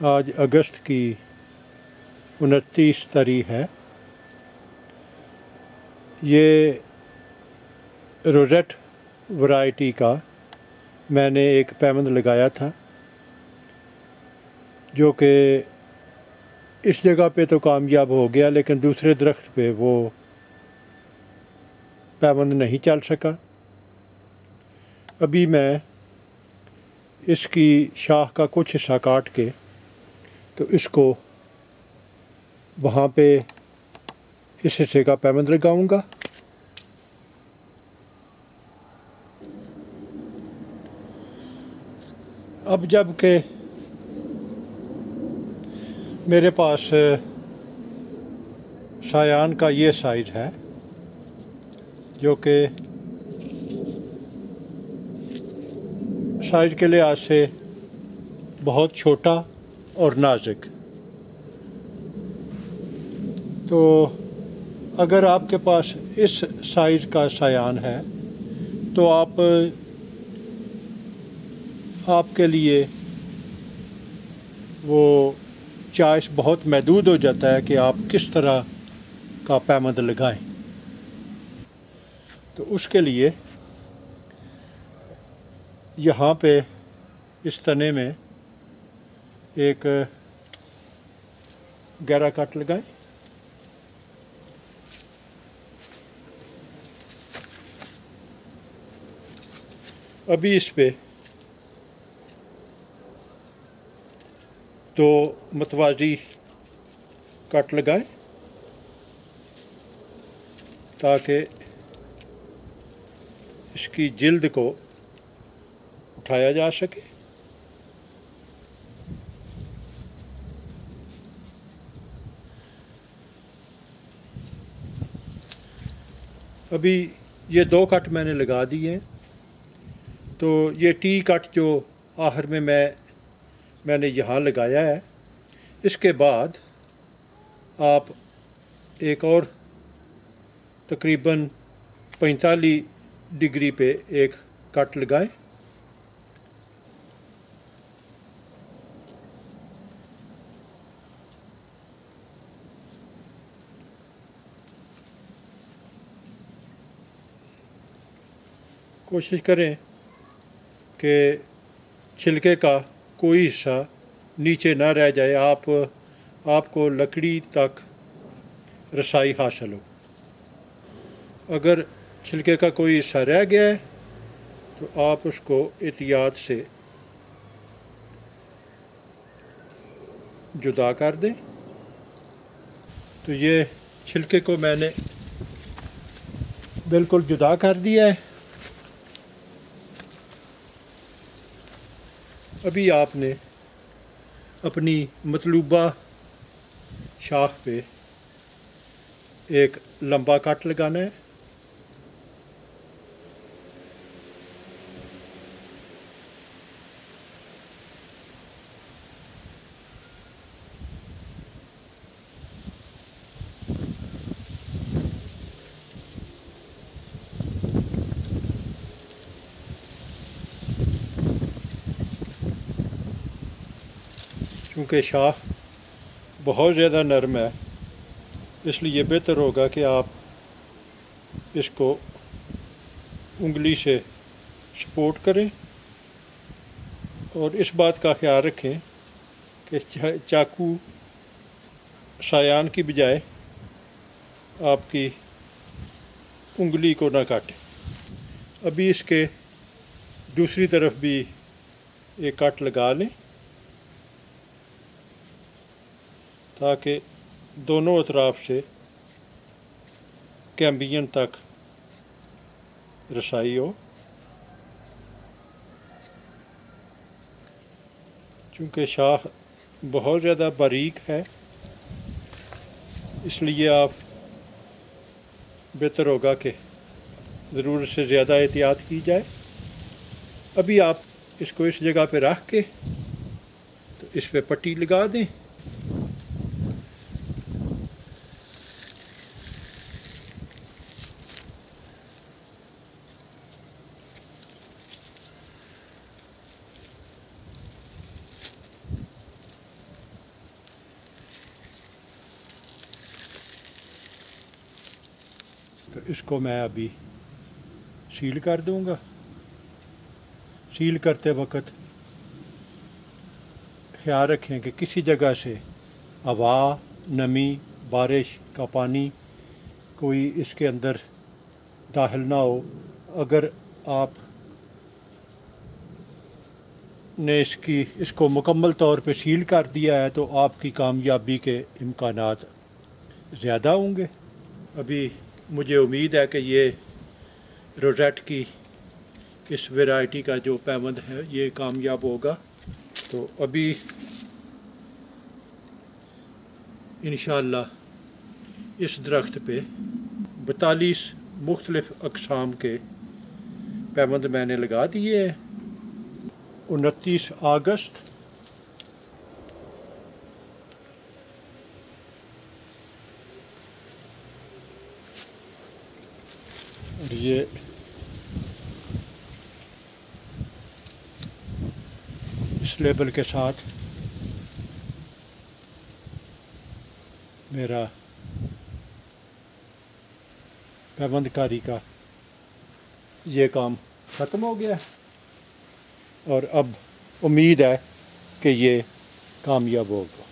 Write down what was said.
आज अगस्त की 29 तारीख है। ये रोज़ेट वैरायटी का मैंने एक पैमंद लगाया था, जो कि इस जगह पे तो कामयाब हो गया, लेकिन दूसरे दरख्त पे वो पैमंद नहीं चल सका। अभी मैं इसकी शाख का कुछ हिस्सा काट के तो इसको वहाँ पे इस हिस्से का पैमंद लगाऊंगा। अब जब के मेरे पास सायान का ये साइज़ है, जो कि साइज़ के लिहाज से बहुत छोटा और नाजुक, तो अगर आपके पास इस साइज़ का सायान है तो आपके लिए वो चॉइस बहुत महदूद हो जाता है कि आप किस तरह का पैमंद लगाएं। तो उसके लिए यहाँ पे इस तने में एक गहरा कट लगाएं। अभी इस पे दो मतवाजी कट लगाएं ताकि इसकी जिल्द को उठाया जा सके। अभी ये दो कट मैंने लगा दिए हैं, तो ये टी कट जो आखिर में मैंने यहाँ लगाया है, इसके बाद आप एक और तकरीबन 45 डिग्री पे एक कट लगाएं। कोशिश करें कि छिलके का कोई हिस्सा नीचे ना रह जाए, आपको लकड़ी तक रसाई हासिल हो। अगर छिलके का कोई हिस्सा रह गया है तो आप उसको एहतियात से जुदा कर दें। तो ये छिलके को मैंने बिल्कुल जुदा कर दिया है। अभी आपने अपनी मतलूबा शाख पे एक लंबा कट लगाना है। चूँकि शाख बहुत ज़्यादा नरम है, इसलिए बेहतर होगा कि आप इसको उंगली से सपोर्ट करें और इस बात का ख्याल रखें कि चाकू सायान की बजाय आपकी उंगली को ना काटे। अभी इसके दूसरी तरफ भी एक कट लगा लें ताकि दोनों अतराफ से कैम्बियन तक रसाई हो। चूँकि शाख बहुत ज़्यादा बारीक है, इसलिए आप बेहतर होगा कि ज़रूरत से ज़्यादा एहतियात की जाए। अभी आप इसको इस जगह पे रख के तो इस पे पट्टी लगा दें। और इसको मैं अभी सील कर दूंगा। सील करते वक्त ख्याल रखें कि किसी जगह से हवा, नमी, बारिश का पानी कोई इसके अंदर दाखिल ना हो। अगर आप ने इसको मुकम्मल तौर पे सील कर दिया है तो आपकी कामयाबी के इम्कानात ज़्यादा होंगे। अभी मुझे उम्मीद है कि ये रोज़ेट की इस वैरायटी का जो पैवंद है ये कामयाब होगा। तो अभी इंशाअल्लाह इस दरख्त पे 42 मुख्तलिफ़ अक़साम के पैवंद मैंने लगा दिए हैं। 29 अगस्त और ये इस लेबल के साथ मेरा पैबंदकारी का ये काम ख़त्म हो गया और अब उम्मीद है कि ये कामयाब होगा।